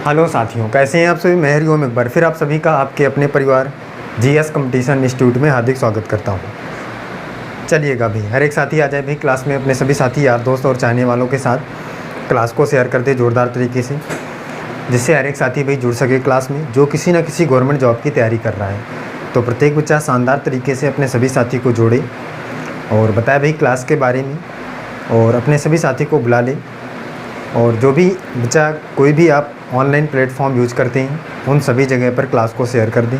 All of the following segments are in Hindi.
हेलो साथियों, कैसे हैं आप सभी। मैं हरिओम एक बार फिर आप सभी का आपके अपने परिवार जीएस कंपटीशन इंस्टीट्यूट में हार्दिक स्वागत करता हूं। चलिएगा भाई, हर एक साथी आ जाए भाई क्लास में, अपने सभी साथी यार दोस्त और चाहने वालों के साथ क्लास को शेयर कर दे जोरदार तरीके से, जिससे हर एक साथी भाई जुड़ सके क्लास में, जो किसी न किसी गवर्नमेंट जॉब की तैयारी कर रहा है। तो प्रत्येक बच्चा शानदार तरीके से अपने सभी साथी को जोड़े और बताए भाई क्लास के बारे में, और अपने सभी साथी को बुला ले। और जो भी बच्चा कोई भी आप ऑनलाइन प्लेटफॉर्म यूज़ करते हैं उन सभी जगह पर क्लास को शेयर कर दें,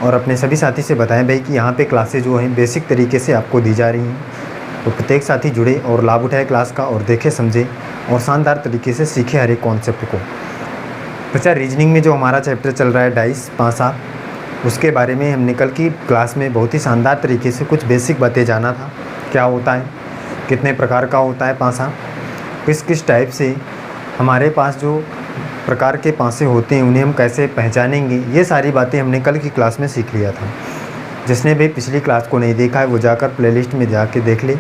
और अपने सभी साथी से बताएं भाई कि यहाँ पे क्लासेज जो हैं बेसिक तरीके से आपको दी जा रही हैं। तो प्रत्येक साथी जुड़े और लाभ उठाए क्लास का, और देखे समझे और शानदार तरीके से सीखे हर एक कॉन्सेप्ट को। बच्चा रीजनिंग में जो हमारा चैप्टर चल रहा है डाइस पासा, उसके बारे में हमने कल की क्लास में बहुत ही शानदार तरीके से कुछ बेसिक बातें जाना था। क्या होता है, कितने प्रकार का होता है पासा, किस किस टाइप से हमारे पास जो प्रकार के पासे होते हैं उन्हें हम कैसे पहचानेंगे, ये सारी बातें हमने कल की क्लास में सीख लिया था। जिसने भी पिछली क्लास को नहीं देखा है वो जाकर प्लेलिस्ट में जाके देख ले,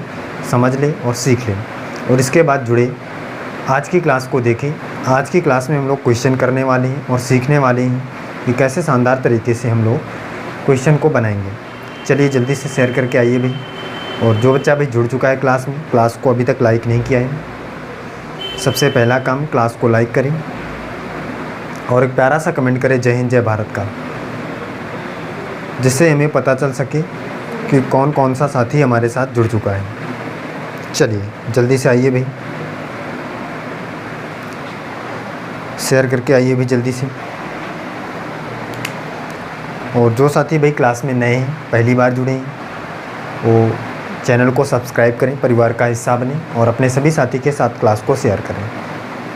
समझ ले और सीख ले, और इसके बाद जुड़े आज की क्लास को देखें। आज की क्लास में हम लोग क्वेश्चन करने वाले हैं और सीखने वाले हैं कि कैसे शानदार तरीके से हम लोग क्वेश्चन को बनाएंगे। चलिए जल्दी से शेयर करके आइए भाई। और जो बच्चा भाई जुड़ चुका है क्लास में, क्लास को अभी तक लाइक नहीं किया है, सबसे पहला काम क्लास को लाइक करें और एक प्यारा सा कमेंट करें जय हिंद जय भारत का, जिससे हमें पता चल सके कि कौन कौन सा साथी हमारे साथ जुड़ चुका है। चलिए जल्दी से आइए भाई, शेयर करके आइए भाई जल्दी से। और जो साथी भाई क्लास में नए हैं, पहली बार जुड़े हैं, वो चैनल को सब्सक्राइब करें, परिवार का हिस्सा बने और अपने सभी साथी के साथ क्लास को शेयर करें।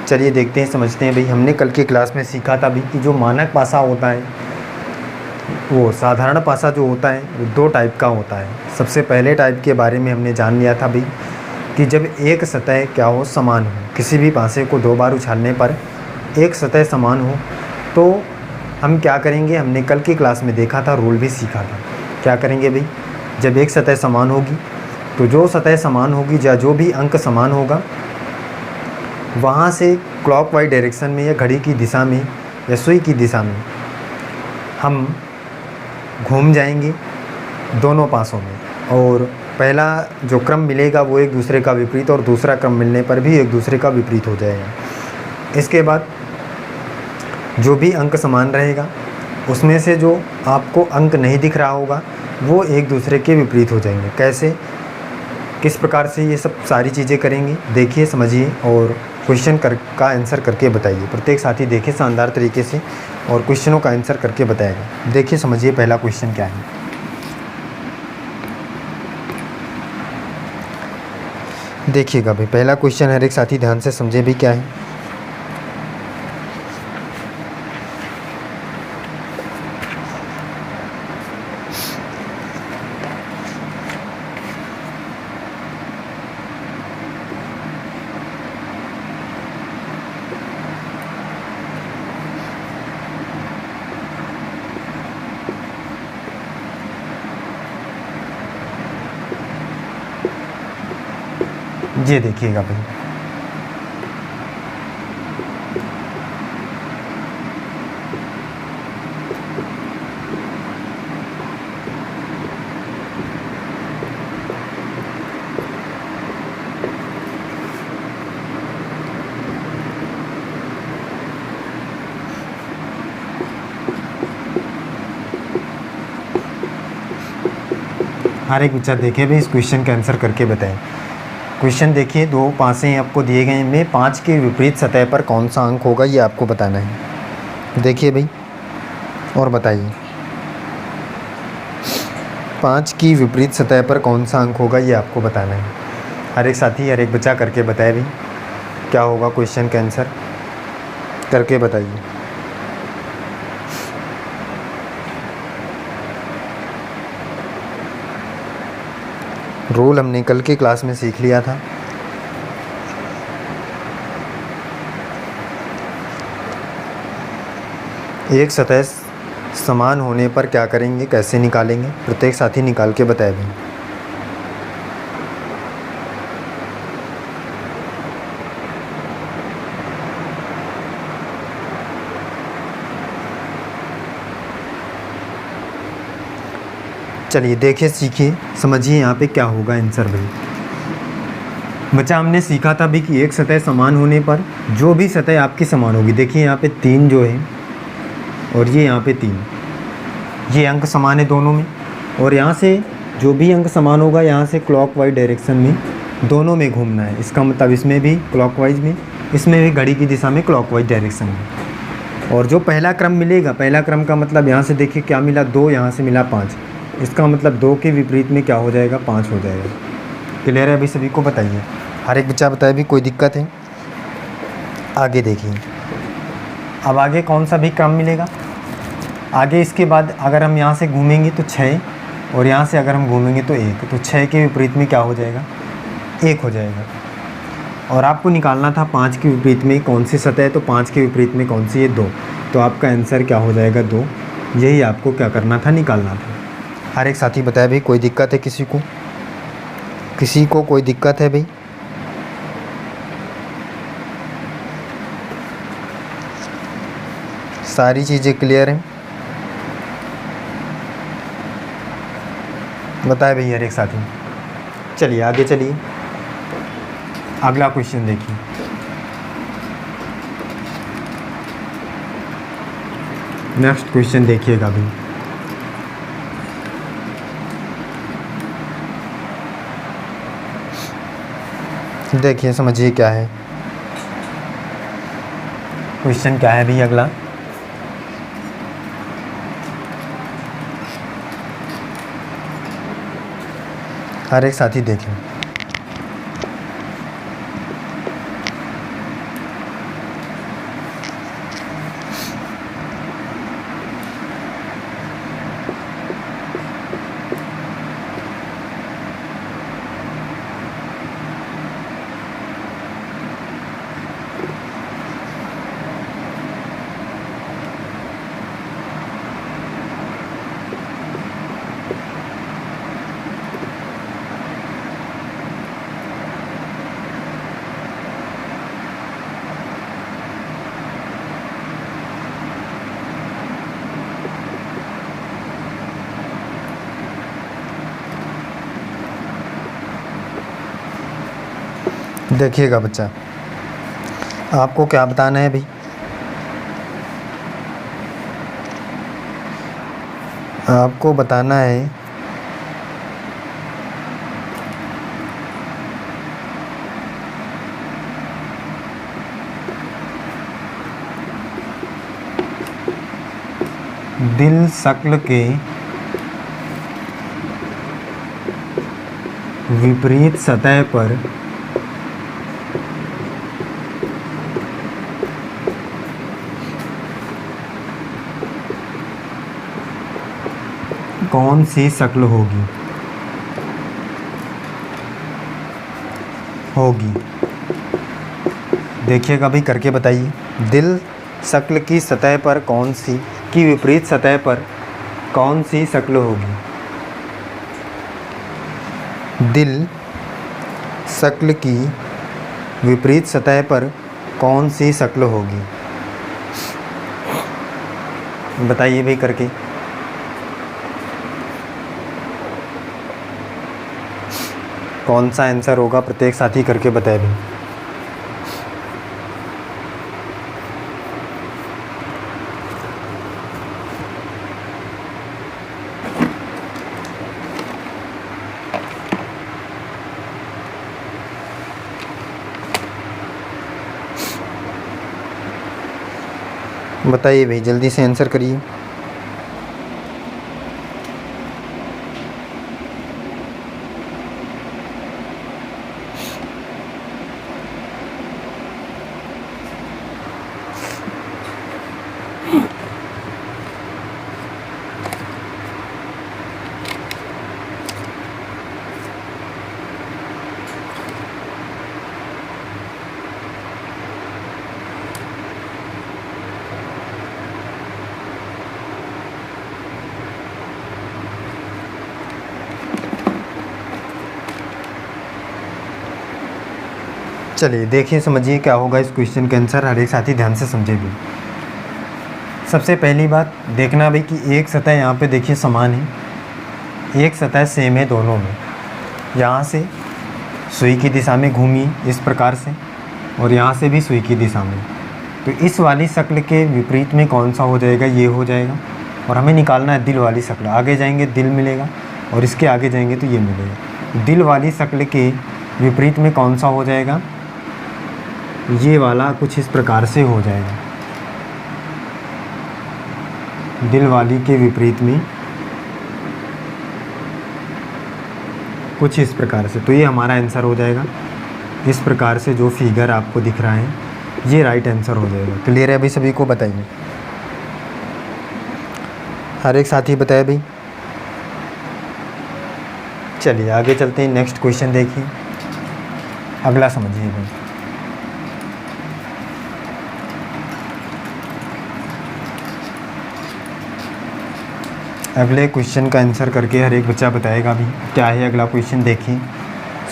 चलिए देखते हैं, समझते हैं भाई। हमने कल की क्लास में सीखा था भी कि जो मानक पासा होता है, वो साधारण पासा जो होता है वो दो टाइप का होता है। सबसे पहले टाइप के बारे में हमने जान लिया था भाई कि जब एक सतह क्या हो, समान हो, किसी भी पासे को दो बार उछालने पर एक सतह समान हो तो हम क्या करेंगे। हमने कल की क्लास में देखा था, रूल भी सीखा था। क्या करेंगे भाई, जब एक सतह समान होगी तो जो सतह समान होगी या जो भी अंक समान होगा वहाँ से क्लॉकवाइज डायरेक्शन में या घड़ी की दिशा में या सुई की दिशा में हम घूम जाएंगे दोनों पासों में, और पहला जो क्रम मिलेगा वो एक दूसरे का विपरीत, और दूसरा क्रम मिलने पर भी एक दूसरे का विपरीत हो जाएगा। इसके बाद जो भी अंक समान रहेगा उसमें से जो आपको अंक नहीं दिख रहा होगा वो एक दूसरे के विपरीत हो जाएंगे। कैसे, किस प्रकार से ये सब सारी चीज़ें करेंगे, देखिए समझिए और क्वेश्चन का आंसर करके बताइए। प्रत्येक साथी देखे शानदार तरीके से और क्वेश्चनों का आंसर करके बताएगा। देखिए समझिए पहला क्वेश्चन क्या है। देखिएगा भाई, पहला क्वेश्चन हर एक साथी ध्यान से समझे भी क्या है। ये देखिएगा भाई, हर एक बच्चा देखे भी इस क्वेश्चन का आंसर करके बताएं। क्वेश्चन देखिए, दो पासे आपको दिए गए हैं, 5 के विपरीत सतह पर कौन सा अंक होगा ये आपको बताना है। देखिए भाई और बताइए, 5 की विपरीत सतह पर कौन सा अंक होगा ये आपको बताना है। हर एक साथी हर एक बच्चा करके बताए भाई क्या होगा क्वेश्चन का आंसर, करके बताइए। रूल हमने कल की क्लास में सीख लिया था। एक सतह समान होने पर क्या करेंगे, कैसे निकालेंगे, प्रत्येक साथी निकाल के बताए भाई। चलिए देखिए, सीखिए, समझिए यहाँ पे क्या होगा आंसर भाई। बच्चा हमने सीखा था भी कि एक सतह समान होने पर जो भी सतह आपकी समान होगी, देखिए यहाँ पे 3 जो है और ये यहाँ पे 3, ये अंक समान है दोनों में, और यहाँ से जो भी अंक समान होगा यहाँ से क्लॉकवाइज डायरेक्शन में दोनों में घूमना है। इसका मतलब इसमें भी क्लॉकवाइज में, इसमें भी घड़ी की दिशा में क्लॉकवाइज डायरेक्शन में। और जो पहला क्रम मिलेगा, पहला क्रम का मतलब यहाँ से देखिए क्या मिला 2, यहाँ से मिला 5, इसका मतलब 2 के विपरीत में क्या हो जाएगा, 5 हो जाएगा। क्लियर है अभी सभी को? बताइए, हर एक बच्चा बताए भी कोई दिक्कत है? आगे देखिए, अब आगे कौन सा भी क्रम मिलेगा आगे। इसके बाद अगर हम यहाँ से घूमेंगे तो 6, और यहाँ से अगर हम घूमेंगे तो 1, तो 6 के विपरीत में क्या हो जाएगा, 1 हो जाएगा। और आपको निकालना था 5 के विपरीत में कौन सी सतह है, तो 5 के विपरीत में कौन सी है, 2, तो आपका आंसर क्या हो जाएगा, 2। यही आपको क्या करना था, निकालना था। हर एक साथी बताया भाई कोई दिक्कत है किसी को? किसी को कोई दिक्कत है भाई? सारी चीज़ें क्लियर हैं? बताए भैया हर एक साथी। चलिए आगे चलिए, अगला क्वेश्चन देखिए। नेक्स्ट क्वेश्चन देखिएगा अभी। देखिए समझिए क्या है क्वेश्चन, क्या है भी अगला। हर एक साथी देखें। देखिएगा बच्चा, आपको क्या बताना है भाई? आपको बताना है दिल शक्ल के विपरीत सतह पर कौन सी शक्ल होगी। देखिएगा भाई, करके बताइए। दिल शक्ल की सतह पर कौन सी, की विपरीत सतह पर कौन सी शक्ल होगी। दिल शक्ल की विपरीत सतह पर कौन सी शक्ल होगी, बताइए भाई करके। कौन सा आंसर होगा, प्रत्येक साथी करके बताए भी। बताइए भाई, जल्दी से आंसर करिए। चलिए देखिए, समझिए क्या होगा इस क्वेश्चन के आंसर। हर एक साथी ध्यान से समझे भी। सबसे पहली बात देखना भी कि एक सतह यहाँ पे देखिए समान है, एक सतह सेम है दोनों में। यहाँ से सुई की दिशा में घूमी इस प्रकार से, और यहाँ से भी सुई की दिशा में। तो इस वाली शक्ल के विपरीत में कौन सा हो जाएगा, ये हो जाएगा। और हमें निकालना है दिल वाली शक्ल। आगे जाएंगे दिल मिलेगा, और इसके आगे जाएंगे तो ये मिलेगा। दिल वाली शक्ल के विपरीत में कौन सा हो जाएगा, ये वाला कुछ इस प्रकार से हो जाएगा। दिल वाली के विपरीत में कुछ इस प्रकार से, तो ये हमारा आंसर हो जाएगा। इस प्रकार से जो फिगर आपको दिख रहा है ये राइट आंसर हो जाएगा। क्लियर है अभी सभी को? बताइए, हर एक साथी बताए भाई। चलिए आगे चलते हैं, नेक्स्ट क्वेश्चन देखिए, अगला समझिए भाई। अगले क्वेश्चन का आंसर करके हर एक बच्चा बताएगा भी क्या है अगला क्वेश्चन। देखिए,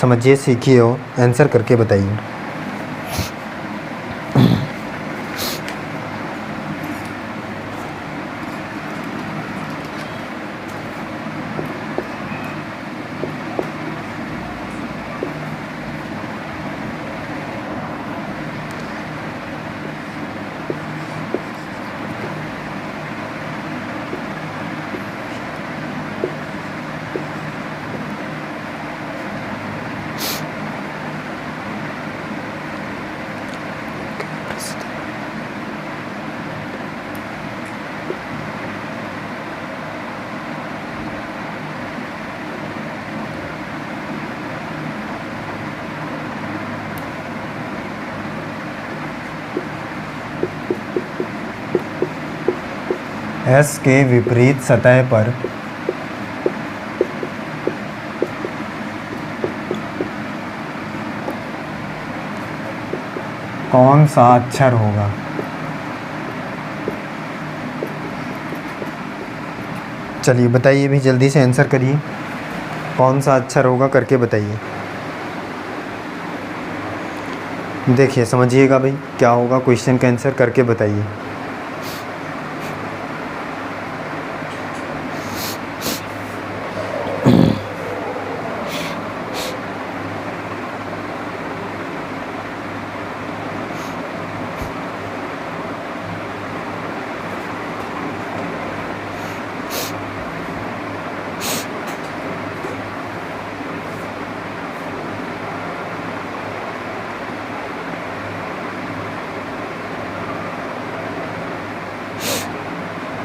समझिए, सीखिए और आंसर करके बताइए। एस के विपरीत सतह पर कौन सा अक्षर होगा? चलिए बताइए भी, जल्दी से आंसर करिए। कौन सा अक्षर होगा करके बताइए। देखिए समझिएगा भाई क्या होगा, क्वेश्चन का आंसर करके बताइए।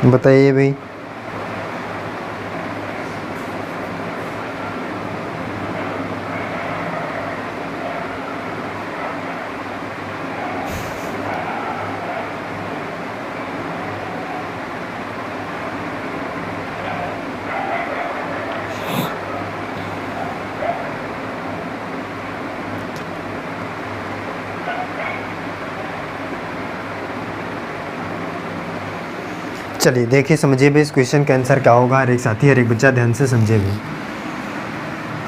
बताइए भाई। चलिए देखिए, समझिए भी इस क्वेश्चन का आंसर क्या होगा। हर एक साथी, हर एक बच्चा ध्यान से समझे भी।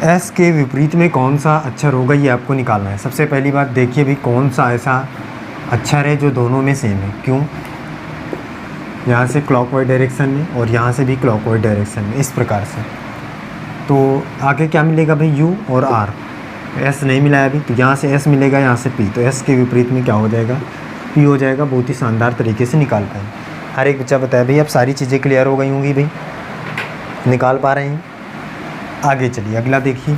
एस के विपरीत में कौन सा अक्षर होगा ये आपको निकालना है। सबसे पहली बात देखिए भी कौन सा ऐसा अक्षर है जो दोनों में सेम है। क्यों? यहाँ से क्लॉकवाइज डायरेक्शन में और यहाँ से भी क्लॉकवाइज डायरेक्शन में, इस प्रकार से। तो आगे क्या मिलेगा भाई, यू और आर। एस नहीं मिला है अभी, तो यहाँ से एस मिलेगा, यहाँ से पी। तो एस के विपरीत में क्या हो जाएगा, पी हो जाएगा। बहुत ही शानदार तरीके से निकाल पाए। हर एक बच्चा बताया भाई, अब सारी चीज़ें क्लियर हो गई होंगी भाई, निकाल पा रहे हैं। आगे चलिए अगला देखिए।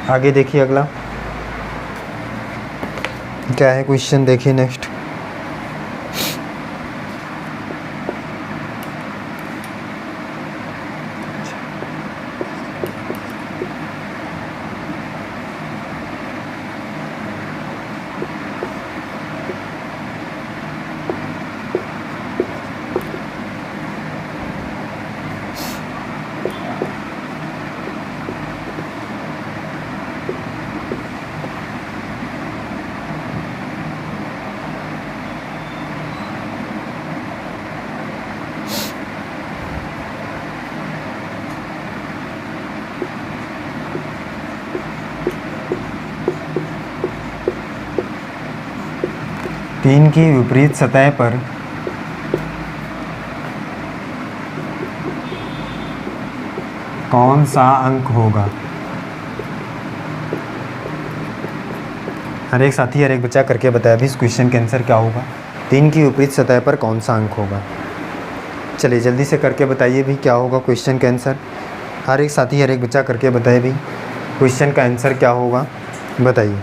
आगे देखिए अगला क्या है क्वेश्चन, देखिए नेक्स्ट। 3 की विपरीत सतह पर कौन सा अंक होगा। हर एक साथी हर एक बच्चा करके बताया भी इस क्वेश्चन के आंसर क्या होगा। 3 की विपरीत सतह पर कौन सा अंक होगा। चलिए जल्दी से करके बताइए भी क्या होगा क्वेश्चन का आंसर। हर एक साथी हर एक बच्चा करके बताए भी क्वेश्चन का आंसर क्या होगा, बताइए।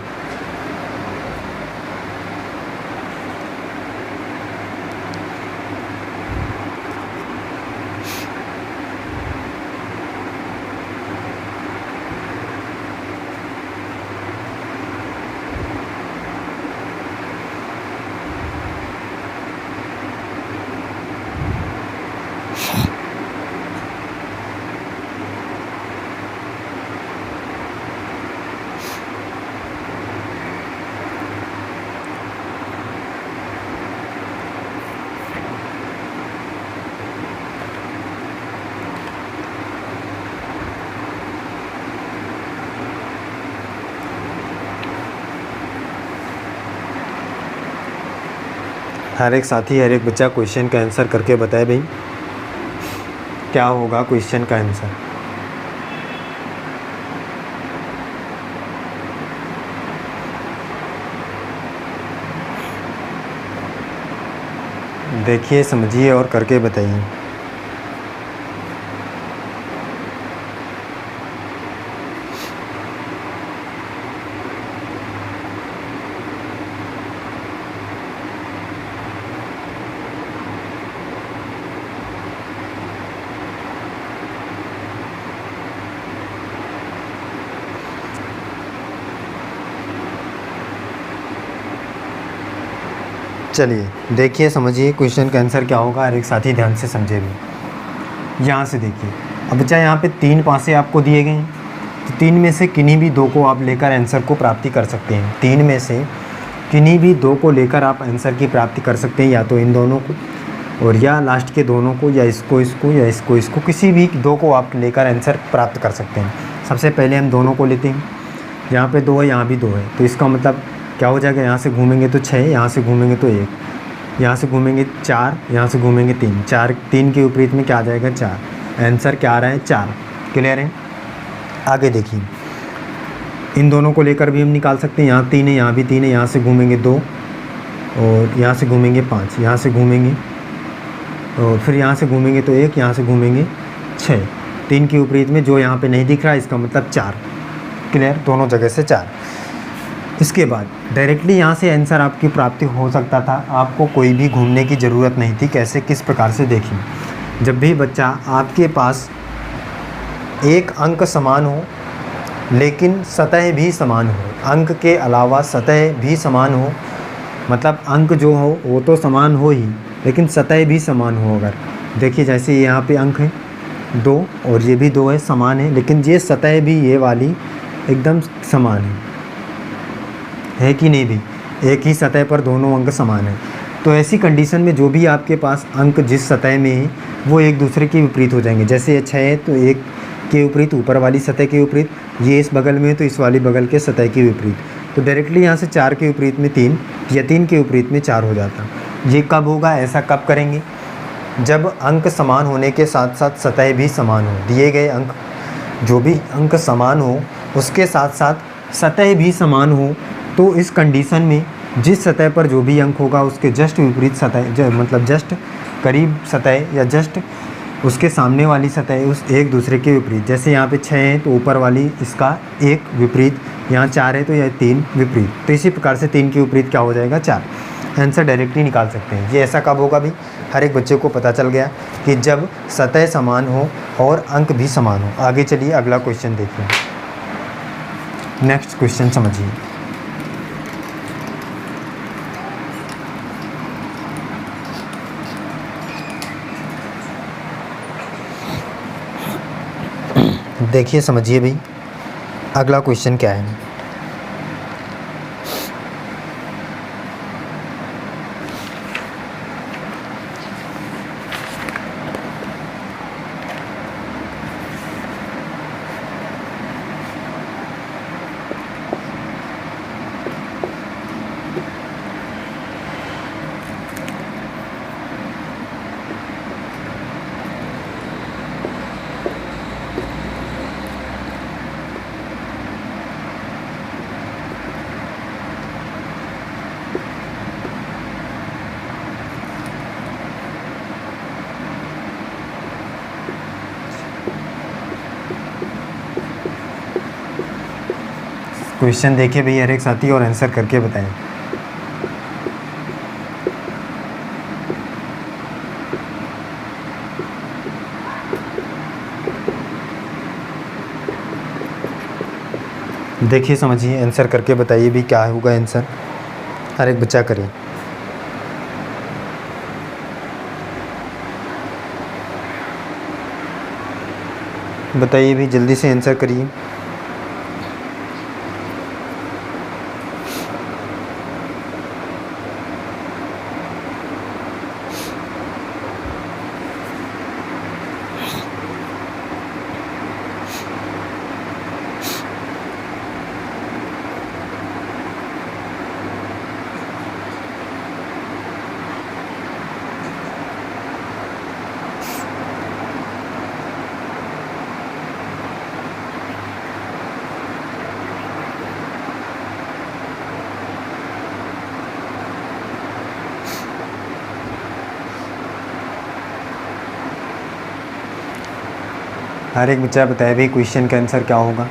हर एक साथी हर एक बच्चा क्वेश्चन का आंसर करके बताए भाई क्या होगा क्वेश्चन का आंसर। देखिए समझिए और करके बताइए। चलिए देखिए समझिए क्वेश्चन का आंसर क्या होगा। हर एक साथी ध्यान से समझे भी। यहाँ से देखिए अब बच्चा यहाँ पे 3 पासे आपको दिए गए हैं, तो 3 में से किन्हीं भी 2 को आप लेकर आंसर को प्राप्ति कर सकते हैं। 3 में से किन्हीं भी 2 को लेकर आप आंसर की प्राप्ति कर सकते हैं, या तो इन दोनों को और या लास्ट के दोनों को, या इसको इसको या इसको इसको, किसी भी 2 को आप लेकर आंसर प्राप्त कर सकते हैं। सबसे पहले हम दोनों को लेते हैं। यहाँ पे 2 है, यहाँ भी 2 है, तो इसका मतलब क्या हो जाएगा। यहाँ से घूमेंगे तो 6, यहाँ से घूमेंगे तो 1, यहाँ से घूमेंगे 4, यहाँ से घूमेंगे 3। 3 के विपरीत में क्या आ जाएगा 4। आंसर क्या आ रहा है 4। क्लियर है। आगे देखिए इन दोनों को लेकर भी हम निकाल सकते हैं। यहाँ 3 है, यहाँ भी 3 है, यहाँ से घूमेंगे 2 और यहाँ से घूमेंगे 5, यहाँ से घूमेंगे और फिर यहाँ से घूमेंगे तो 1, यहाँ से घूमेंगे 6। 3 के विपरीत में जो यहाँ पे नहीं दिख रहा है इसका मतलब 4। क्लियर, दोनों जगह से 4। इसके बाद डायरेक्टली यहाँ से आंसर आपकी प्राप्ति हो सकता था, आपको कोई भी घूमने की ज़रूरत नहीं थी। कैसे, किस प्रकार से देखिए। जब भी बच्चा आपके पास एक अंक समान हो लेकिन सतह भी समान हो, अंक के अलावा सतह भी समान हो, मतलब अंक जो हो वो तो समान हो ही लेकिन सतह भी समान हो। अगर देखिए जैसे यहाँ पे अंक है 2 और ये भी 2 है, समान है, लेकिन ये सतह भी ये वाली एकदम समान है कि नहीं भी, एक ही सतह पर दोनों अंक समान है। तो ऐसी कंडीशन में जो भी आपके पास अंक जिस सतह में है वो एक दूसरे के विपरीत हो जाएंगे। जैसे ये 6 है तो 1 के विपरीत ऊपर वाली सतह के विपरीत, ये इस बगल में है तो इस वाली बगल के सतह के विपरीत। तो डायरेक्टली यहाँ से 4 के विपरीत में 3 या 3 के विपरीत में 4 हो जाता। ये कब होगा, ऐसा कब करेंगे, जब अंक समान होने के साथ साथ सतह भी समान हो। दिए गए अंक, जो भी अंक समान हो उसके साथ साथ सतह भी समान हो, तो इस कंडीशन में जिस सतह पर जो भी अंक होगा उसके जस्ट विपरीत सतह, मतलब जस्ट करीब सतह या जस्ट उसके सामने वाली सतह उस एक दूसरे के विपरीत। जैसे यहाँ पे 6 है तो ऊपर वाली इसका 1 विपरीत, यहाँ 4 है तो यह 3 विपरीत। तो इसी प्रकार से 3 के विपरीत क्या हो जाएगा 4। आंसर डायरेक्टली निकाल सकते हैं। ये ऐसा कब होगा भी, हर एक बच्चे को पता चल गया कि जब सतह समान हो और अंक भी समान हो। आगे चलिए अगला क्वेश्चन देखिए। नेक्स्ट क्वेश्चन समझिए। देखिए समझिए भाई अगला क्वेश्चन क्या है। क्वेश्चन देखिए भैया हर एक साथी और आंसर करके बताएं। देखिए समझिए आंसर करके बताइए भी क्या होगा आंसर, हर एक बच्चा करे। बताइए भी जल्दी से आंसर करिए। हर एक बच्चा बताए भाई क्वेश्चन का आंसर क्या होगा।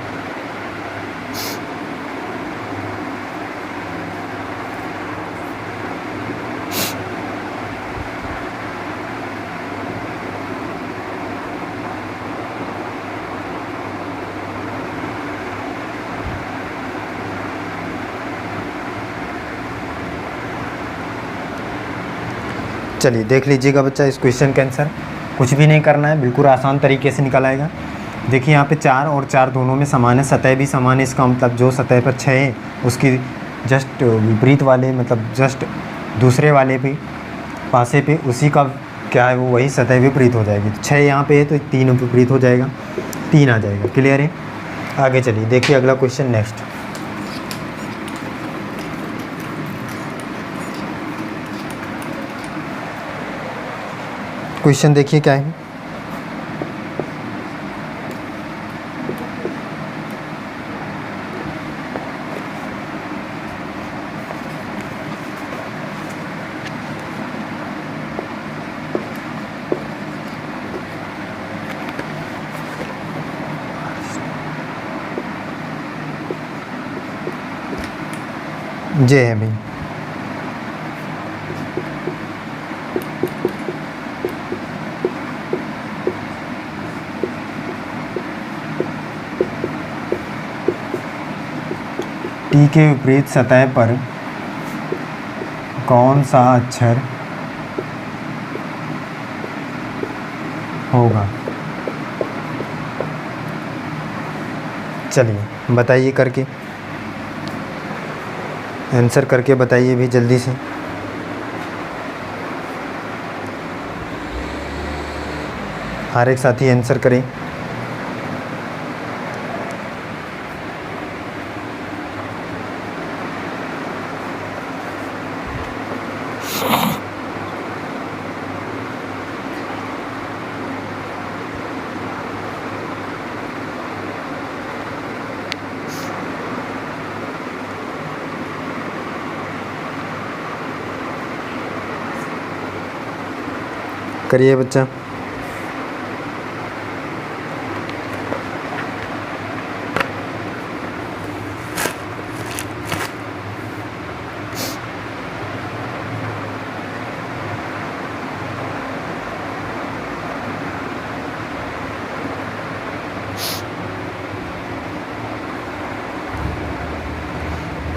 चलिए देख लीजिएगा बच्चा इस क्वेश्चन का आंसर, कुछ भी नहीं करना है, बिल्कुल आसान तरीके से निकल आएगा। देखिए यहाँ पे 4 और 4 दोनों में समान है, सतह भी समान है, इसका मतलब जो सतह पर 6 है उसकी जस्ट विपरीत वाले मतलब जस्ट दूसरे वाले पे पासे पे उसी का क्या है वो वही सतह विपरीत हो जाएगी। 6 यहाँ पे है तो 3 विपरीत हो जाएगा, 3 आ जाएगा। क्लियर है? आगे चलिए देखिए अगला क्वेश्चन नेक्स्ट। क्वेश्चन देखिए क्या है। जे है भाई। टी के विपरीत सतह पर कौन सा अक्षर होगा? चलिए बताइए करके, आंसर करके बताइए भी जल्दी से। हर एक साथी आंसर करें। करिए बच्चा।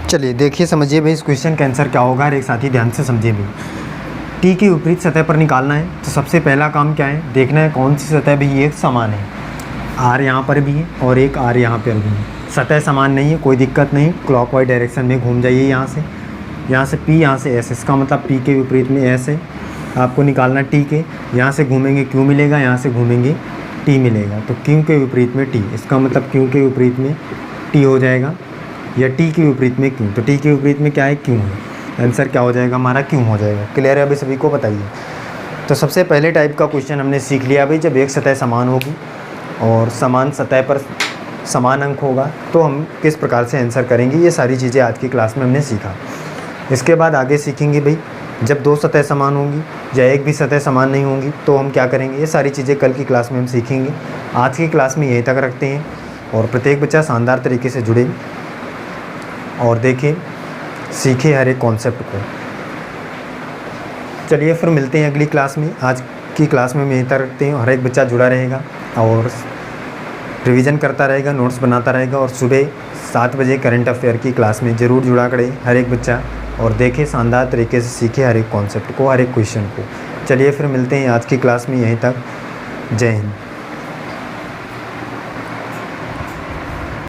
चलिए देखिए समझिए भाई इस क्वेश्चन का आंसर क्या होगा, एक साथी ध्यान से समझिए भाई। टी की विपरीत सतह पर निकालना है तो सबसे पहला काम क्या है, देखना है कौन सी सतह भी एक समान है। आर यहाँ पर भी है और एक आर यहाँ पर भी है, सतह समान नहीं है, कोई दिक्कत नहीं, क्लॉकवाइज डायरेक्शन में घूम जाइए। यहाँ से पी, यहाँ से एस, इसका मतलब पी के विपरीत में एस है, आपको निकालना टी के। यहाँ से घूमेंगे क्यू मिलेगा, यहाँ से घूमेंगे टी मिलेगा, तो क्यू के विपरीत में टी, इसका मतलब क्यू के विपरीत में टी हो जाएगा, या टी के विपरीत में क्यू, तो टी के विपरीत में क्या है, क्यू है। आंसर क्या हो जाएगा हमारा, क्यू हो जाएगा। क्लियर है अभी सभी को? बताइए। तो सबसे पहले टाइप का क्वेश्चन हमने सीख लिया भाई, जब एक सतह समान होगी और समान सतह पर समान अंक होगा तो हम किस प्रकार से आंसर करेंगे, ये सारी चीज़ें आज की क्लास में हमने सीखा। इसके बाद आगे सीखेंगे भाई जब दो सतह समान होंगी या एक भी सतह समान नहीं होंगी तो हम क्या करेंगे, ये सारी चीज़ें कल की क्लास में हम सीखेंगे। आज की क्लास में यहीं तक रखते हैं और प्रत्येक बच्चा शानदार तरीके से जुड़े। और देखें सीखें हर एक कॉन्सेप्ट को। चलिए फिर मिलते हैं अगली क्लास में। आज की क्लास में मैं यहीं तक रखते हैं। हर एक बच्चा जुड़ा रहेगा और रिवीजन करता रहेगा, नोट्स बनाता रहेगा और सुबह 7 बजे करंट अफेयर की क्लास में ज़रूर जुड़ा करे हर एक बच्चा और देखे शानदार तरीके से सीखे हर एक कॉन्सेप्ट को, हर एक क्वेश्चन को। चलिए फिर मिलते हैं आज की क्लास में यहीं तक। जय हिंद।